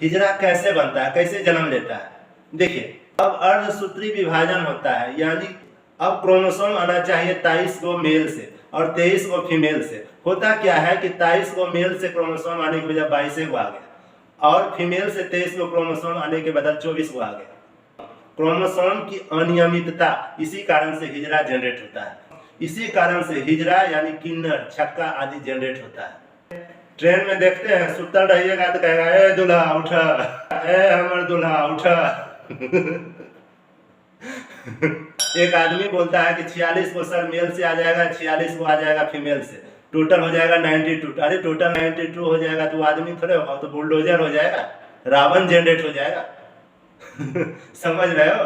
हिजरा कैसे बनता है, कैसे जन्म लेता है। देखिए, अब अर्धसूत्री विभाजन होता है, यानी अब क्रोमोसोम आना चाहिए 23 को मेल से और 23 को फीमेल से। होता क्या है कि 23 को मेल से क्रोमोसोम आने के बजाय 22 को आ गया और फीमेल से 23 को क्रोमोसोम आने के बदल 24 को आ गया। क्रोमोसोम की अनियमितता, इसी कारण से हिजरा जनरेट होता है। इसी कारण से हिजरा यानी किन्नर, छक्का आदि जनरेट होता है। ट्रेन में देखते हैं, सुतल रहिएगा तो कहेगा ए दूल्हा उठा, ए हमर दूल्हा उठा। एक आदमी बोलता है कि 46 को सर मेल से आ जाएगा, 46 को आ जाएगा फीमेल से, टोटल हो जाएगा 92। अरे टोटल 92 हो जाएगा तो आदमी थोड़े होगा, तो बुलडोजर हो जाएगा, रावण जनरेट हो जाएगा। समझ रहे हो।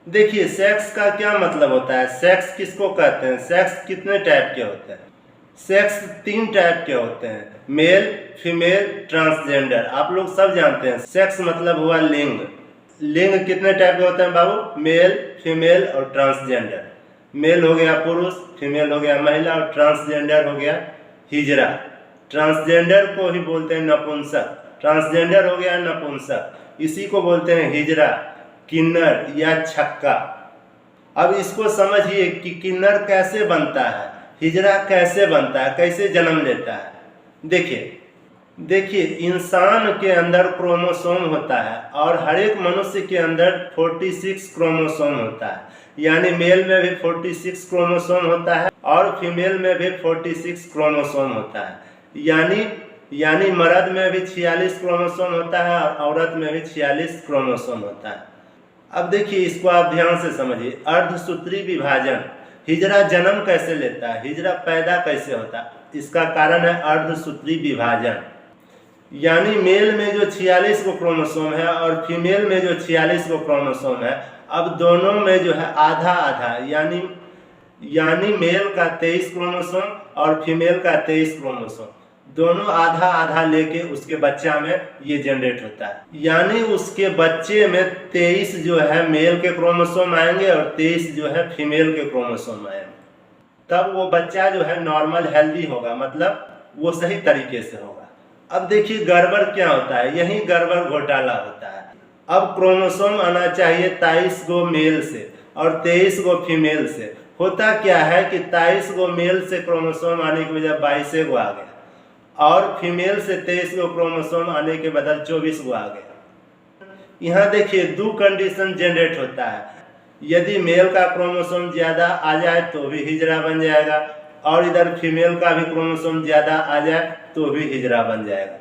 देखिए, सेक्स का क्या मतलब होता है, सेक्स किसको कहते हैं, सेक्स कितने टाइप के होते हैं। सेक्स 3 टाइप के होते हैं, मेल, फीमेल, ट्रांसजेंडर। आप लोग सब जानते हैं, सेक्स मतलब हुआ लिंग। लिंग कितने टाइप के होते हैं बाबू, मेल, फीमेल और ट्रांसजेंडर। मेल हो गया पुरुष, फीमेल हो गया महिला और ट्रांसजेंडर हो गया हिजरा। ट्रांसजेंडर को ही बोलते हैं नपुंसक, ट्रांसजेंडर हो गया नपुंसक, इसी को बोलते हैं हिजरा, किन्नर या छक्का। अब इसको समझिए कि किन्नर कैसे बनता है, हिजरा कैसे बनता है, कैसे जन्म लेता है। देखिए, इंसान के अंदर क्रोमोसोम होता है और हर एक मनुष्य के अंदर 46 क्रोमोसोम होता है। यानी मेल में भी 46 क्रोमोसोम होता है और फीमेल में भी 46 क्रोमोसोम होता है। यानी मर्द में भी 46 क्रोमोसोम होता है और औरत में भी 46 क्रोमोसोम होता है। अब देखिए, इसको आप ध्यान से समझिए। अर्धसूत्री विभाजन, हिजरा जन्म कैसे लेता है, हिजरा पैदा कैसे होता है, इसका कारण है अर्धसूत्री विभाजन। यानी मेल में जो 46 को क्रोमोसोम है और फीमेल में जो 46 को क्रोमोसोम है, अब दोनों में जो है आधा आधा, यानी मेल का 23 क्रोमोसोम और फीमेल का 23 क्रोमोसोम, दोनों आधा आधा लेके उसके बच्चा में ये जनरेट होता है। यानी उसके बच्चे में 23 जो है मेल के क्रोमोसोम आएंगे और 23 जो है फीमेल के क्रोमोसोम आएंगे। तब वो बच्चा जो है नॉर्मल हेल्दी होगा, मतलब वो सही तरीके से होगा। अब देखिए, गड़बड़ क्या होता है, यही गड़बड़ घोटाला होता है। अब क्रोमोसोम आना चाहिए 23 को मेल से और 23 को फीमेल से। होता क्या है कि 23 को मेल से क्रोमोसोम आने के बजाय 22 को आ गया और फीमेल से 23 को क्रोमोसोम आने के बदल 24 को आ गया। यहाँ देखिए, 2 कंडीशन जनरेट होता है। यदि मेल का क्रोमोसोम ज्यादा आ जाए तो भी हिजरा बन जाएगा और इधर फीमेल का भी क्रोमोसोम ज्यादा आ जाए तो भी हिजरा बन जाएगा।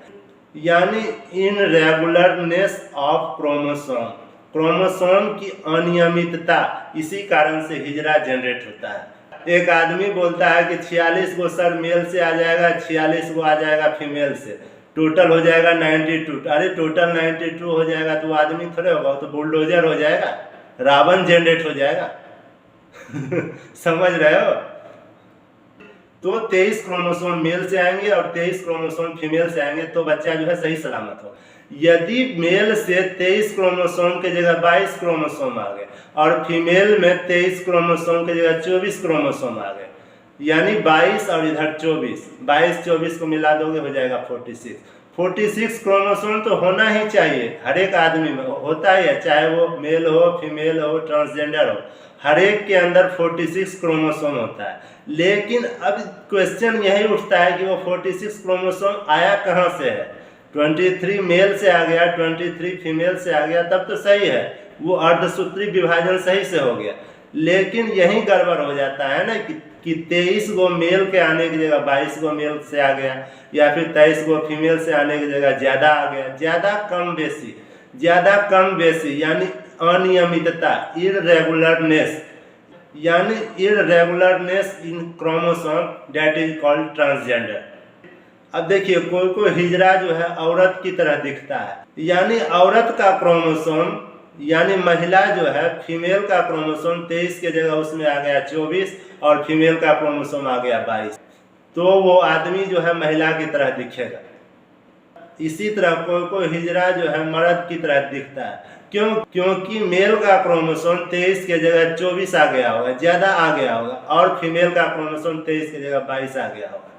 यानी इनरेगुलरनेस ऑफ क्रोमोसोम, क्रोमोसोम की अनियमितता, इसी कारण से हिजरा जनरेट होता है। एक आदमी बोलता है कि 46 को सर मेल से आ जाएगा, 46 को आ जाएगा फीमेल से, टोटल हो जाएगा 92। अरे टोटल 92 हो जाएगा तो आदमी थोड़े होगा, तो बुलडोजर हो जाएगा, रावण जनरेट हो जाएगा। समझ रहे हो। तो 23 क्रोमोसोम मेल से आएंगे और 23 क्रोमोसोम फीमेल से आएंगे तो बच्चा जो है सही सलामत हो। यदि मेल से 23 क्रोमोसोम के जगह 22 क्रोमोसोम आ गए और फीमेल में 23 क्रोमोसोम के जगह 24 क्रोमोसोम आ गए, यानी 22 और इधर 24, 22-24 को मिला दोगे हो जाएगा 46 क्रोमोसोम तो होना ही चाहिए, हर एक आदमी में होता ही है, चाहे वो मेल हो, फीमेल हो, ट्रांसजेंडर हो, हर एक के अंदर 46 क्रोमोसोम होता है। लेकिन अब क्वेश्चन यही उठता है कि वो 46 क्रोमोसोम आया कहाँ से है। 23 मेल से आ गया, 23 फीमेल से आ गया, तब तो सही है, वो अर्धसूत्री विभाजन सही से हो गया। लेकिन यही गड़बड़ हो जाता है ना कि 23 गो मेल के आने की जगह 22 गो मेल से आ गया, या फिर 23 गो फीमेल से आने की जगह ज़्यादा आ गया। ज़्यादा कम बेसी यानी अनियमितता, इररेगुलरनेस, यानी irregularness in chromosome, that is called transgender. अब देखिए, कोई हिजरा जो है औरत की तरह दिखता है, यानी औरत का क्रोमोसोम, यानी महिला जो है फीमेल का क्रोमोसोम 23 के जगह उसमें आ गया 24 और फीमेल का क्रोमोसोम आ गया 22, तो वो आदमी जो है महिला की तरह दिखेगा। इसी तरह कोई हिजरा जो है मर्द की तरह दिखता है, क्योंकि मेल का क्रोमोसोम 23 के जगह 24 आ गया होगा, ज़्यादा आ गया होगा, और फीमेल का क्रोमोसोम 23 के जगह 22 आ गया होगा।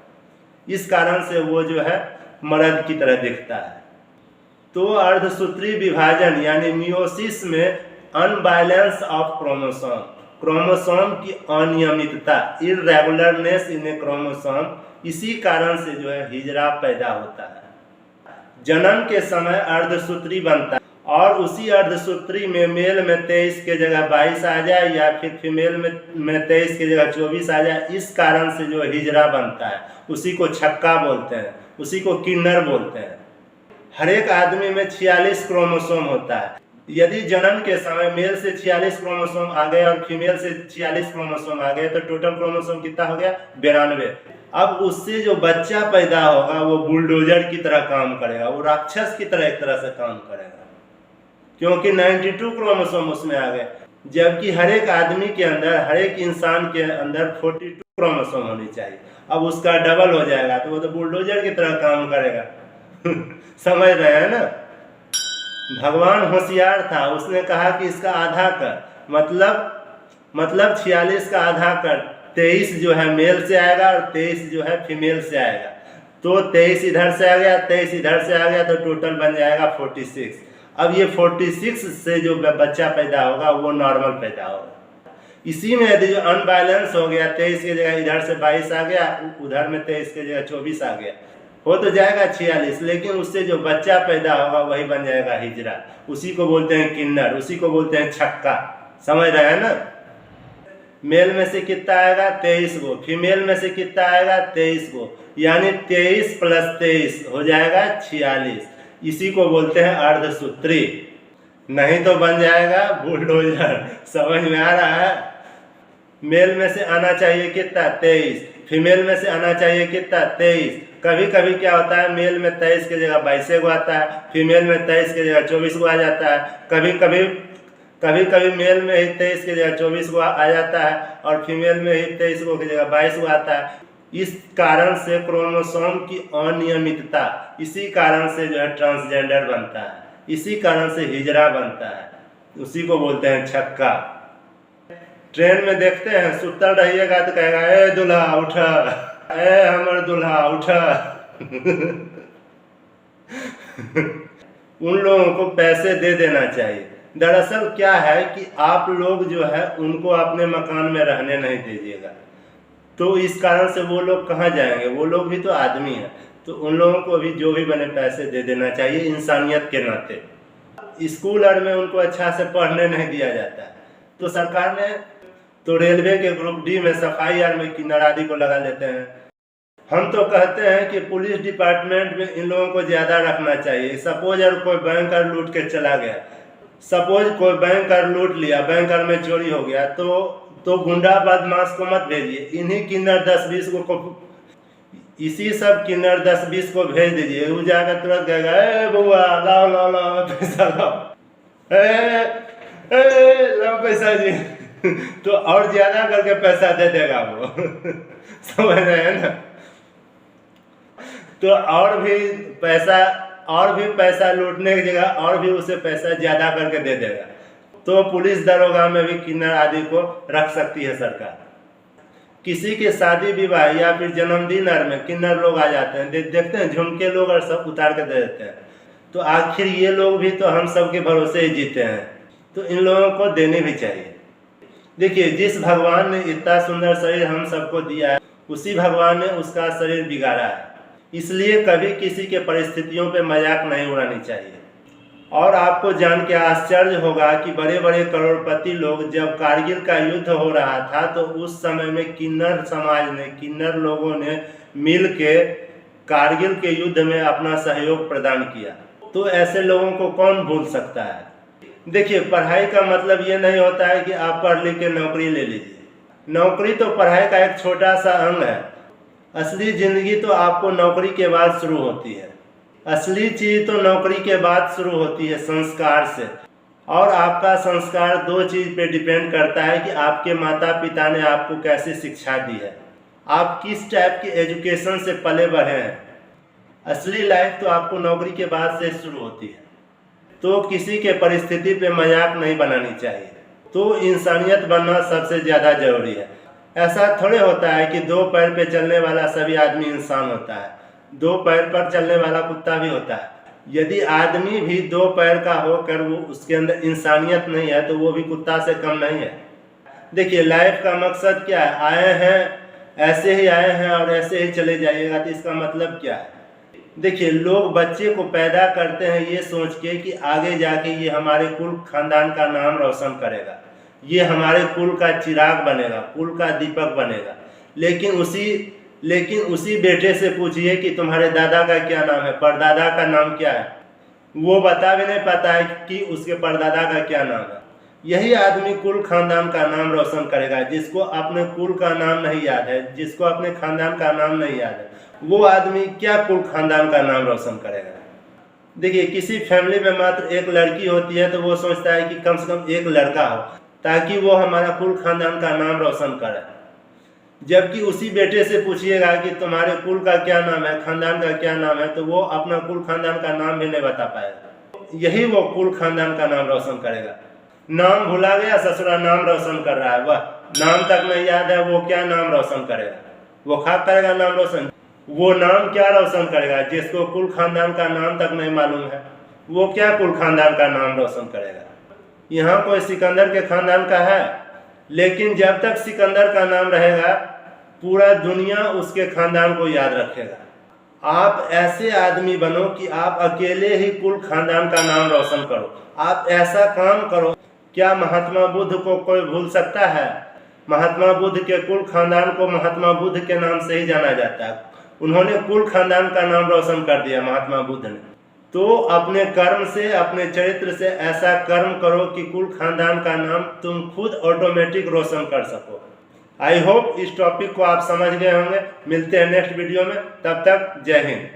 इस कारण से वो जो है मर्द की तरह दिखता है। तो अर्धसूत्री विभाजन यानी मियोसिस में अनबैलेंस ऑफ क्रोमोसोम, क्रोमोसोम की अनियमितता, इरेगुलरनेस इन ए क्रोमोसोम, इसी कारण से जो है हिजरा पैदा होता है। जन्म के समय अर्धसूत्री बनता है और उसी अर्धसूत्री में मेल में 23 के जगह 22 आ जाए या फिर फीमेल में 23 के जगह 24 आ जाए, इस कारण से जो हिजरा बनता है। उसी को छक्का बोलते हैं, उसी को किन्नर बोलते हैं। हर एक आदमी में 46 क्रोमोसोम होता है। यदि जन्म के समय मेल से 46 क्रोमोसोम आ गए और फीमेल से 46 क्रोमोसोम आ गए तो टोटल क्रोमोसोम कितना हो गया? 92। अब उससे जो बच्चा पैदा होगा वो बुलडोजर की तरह काम करेगा, वो राक्षस की तरह एक तरह से काम करेगा, क्योंकि 92 क्रोमोसोम उसमें आ गए। जबकि हर एक आदमी के अंदर, हर एक इंसान के अंदर 42 क्रोमोसोम होनी चाहिए। अब उसका डबल हो जाएगा तो वो तो बुलडोजर की तरह काम करेगा। समझ रहे हैं ना? भगवान होशियार था, उसने कहा कि इसका आधा कर, मतलब 46 का आधा कर, 23 जो है मेल से आएगा और 23 जो है फीमेल से आएगा। तो 23 इधर से आ गया, 23 इधर से आ गया, तो टोटल बन जाएगा 46। अब ये 46 से जो बच्चा पैदा होगा वो नॉर्मल पैदा होगा। इसी में यदि जो अनबैलेंस हो गया, 23 की जगह इधर से 22 आ गया, उधर में 23 की जगह 24 आ गया, हो तो जाएगा 46, लेकिन उससे जो बच्चा पैदा होगा वही बन जाएगा हिजरा। उसी को बोलते हैं किन्नर, उसी को बोलते हैं छक्का। समझ रहे हैं ना? मेल में से कितना आएगा? 23 गो। फीमेल में से कितना आएगा? 23 गो। यानी 23 + 23 हो जाएगा 46। इसी को बोलते हैं अर्धसूत्री। नहीं तो बन जाएगा बुलडोजर। समझ में आ रहा है? मेल में से आना चाहिए कितना? 23। फीमेल में से आना चाहिए कितना? 23। कभी कभी क्या होता है, मेल में 23 की जगह 22 गो आता है, फीमेल में 23 की जगह 24 गो आ जाता है। कभी कभी मेल में ही 23 की जगह 24 गो आ जाता है और फीमेल में ही 23 गो की जगह 22 गो आता है। इस कारण से क्रोमोसोम की अनियमितता, इसी कारण से जो है ट्रांसजेंडर बनता है, इसी कारण से हिजरा बनता है। उसी को बोलते हैं छक्का। ट्रेन में देखते हैं, सुतल रहिएगा तो कहेगा ए दूल्हा उठा, ए हमर दूल्हा उठा। उन लोगों को पैसे दे देना चाहिए। दरअसल क्या है कि आप लोग जो है उनको अपने मकान में रहने नहीं दीजिएगा, तो इस कारण से वो लोग कहाँ जाएंगे? वो लोग भी तो आदमी हैं, तो उन लोगों को भी जो भी बने पैसे दे देना चाहिए इंसानियत के नाते। स्कूल और में उनको अच्छा से पढ़ने नहीं दिया जाता है, तो सरकार ने तो रेलवे के ग्रुप डी में सफाई और में किन्नर आदि को लगा लेते हैं। हम तो कहते हैं कि पुलिस डिपार्टमेंट में इन लोगों को ज़्यादा रखना चाहिए। सपोज अगर कोई बैंकर लूट के चला गया, सपोज कोई बैंकर लूट लिया, बैंकर में चोरी हो गया, तो गुंडा बदमाश को मत भेजिए, इन्हीं किन्नर 10-20 को इसी सब किन्नर 10-20 को भेज दीजिए। वो जाकर तुरंत कहेगा ए बुआ लाओ पैसा लाओ, लाओ पैसा जी। तो और ज्यादा करके पैसा दे देगा वो। समझ रहे हैं ना? तो और भी पैसा लूटने की जगह और भी उसे पैसा ज्यादा करके दे देगा। तो पुलिस दरोगा में भी किन्नर आदि को रख सकती है सरकार। किसी के शादी विवाह या फिर जन्मदिन में किन्नर लोग आ जाते हैं, देखते हैं झुमके लोग और सब उतार के दे देते हैं। तो आखिर ये लोग भी तो हम सब के भरोसे ही जीते हैं, तो इन लोगों को देने भी चाहिए। देखिए, जिस भगवान ने इतना सुंदर शरीर हम सबको दिया है, उसी भगवान ने उसका शरीर बिगाड़ा है। इसलिए कभी किसी के परिस्थितियों पे मजाक नहीं उड़ानी चाहिए। और आपको जान के आश्चर्य होगा कि बड़े बड़े करोड़पति लोग, जब कारगिल का युद्ध हो रहा था तो उस समय में किन्नर समाज ने, किन्नर लोगों ने मिल के कारगिल के युद्ध में अपना सहयोग प्रदान किया। तो ऐसे लोगों को कौन भूल सकता है? देखिए, पढ़ाई का मतलब ये नहीं होता है कि आप पढ़ लिख के नौकरी ले लीजिए। नौकरी तो पढ़ाई का एक छोटा सा अंग है। असली जिंदगी तो आपको नौकरी के बाद शुरू होती है। असली चीज तो नौकरी के बाद शुरू होती है, संस्कार से। और आपका संस्कार दो चीज पे डिपेंड करता है कि आपके माता पिता ने आपको कैसे शिक्षा दी है, आप किस टाइप की एजुकेशन से पले बढ़े हैं। असली लाइफ तो आपको नौकरी के बाद से शुरू होती है। तो किसी के परिस्थिति पे मजाक नहीं बनानी चाहिए। तो इंसानियत बनना सबसे ज़्यादा जरूरी है। ऐसा थोड़े होता है कि दो पैर पे चलने वाला सभी आदमी इंसान होता है, दो पैर पर चलने वाला कुत्ता भी होता है। यदि आदमी भी 2 पैर का होकर वो उसके अंदर इंसानियत नहीं है तो वो भी कुत्ता से कम नहीं है। देखिए, लाइफ का मकसद क्या है? आए हैं, ऐसे ही आए हैं और ऐसे ही चले जाइएगा, तो इसका मतलब क्या है? देखिए, लोग बच्चे को पैदा करते हैं ये सोच के कि आगे जाके ये हमारे कुल खानदान का नाम रोशन करेगा, ये हमारे कुल का चिराग बनेगा, कुल का दीपक बनेगा। लेकिन उसी बेटे से पूछिए कि तुम्हारे दादा का क्या नाम है, परदादा का नाम क्या है, वो बता भी नहीं पाता है कि उसके परदादा का क्या नाम है। यही आदमी कुल खानदान का नाम रोशन करेगा। जिसको अपने कुल का नाम नहीं याद है, जिसको अपने खानदान का नाम नहीं याद है, वो आदमी क्या कुल खानदान का नाम रोशन करेगा? देखिए, किसी फैमिली में मात्र एक लड़की होती है तो वो सोचता है कि कम से कम एक लड़का हो ताकि वो हमारा कुल खानदान का नाम रोशन करे। जबकि उसी बेटे से पूछिएगा कि तुम्हारे कुल का क्या नाम है, खानदान का क्या नाम है, तो वो अपना कुल खानदान का नाम भी नहीं बता पाएगा। यही वो कुल खानदान का नाम रोशन करेगा। नाम भुला गया, ससुरा नाम रोशन कर रहा है, वह नाम तक नहीं याद है, वो क्या नाम रोशन करेगा? वो खाक करेगा नाम रोशन? वो नाम क्या रोशन करेगा? जिसको कुल खानदान का नाम तक नहीं मालूम है, वो क्या कुल खानदान का नाम रोशन करेगा? यहाँ कोई सिकंदर के खानदान का है, लेकिन जब तक सिकंदर का नाम रहेगा पूरा दुनिया उसके खानदान को याद रखेगा। आप ऐसे आदमी बनो कि आप अकेले ही कुल खानदान का नाम रोशन करो। आप ऐसा काम करो। क्या महात्मा बुद्ध को कोई भूल सकता है? महात्मा बुद्ध के कुल खानदान को महात्मा बुद्ध के नाम से ही जाना जाता है। उन्होंने कुल खानदान का नाम रोशन कर दिया महात्मा बुद्ध ने। तो अपने कर्म से, अपने चरित्र से ऐसा कर्म करो कि कुल खानदान का नाम तुम खुद ऑटोमेटिक रोशन कर सको। आई होप इस टॉपिक को आप समझ गए होंगे। मिलते हैं नेक्स्ट वीडियो में, तब तक जय हिंद।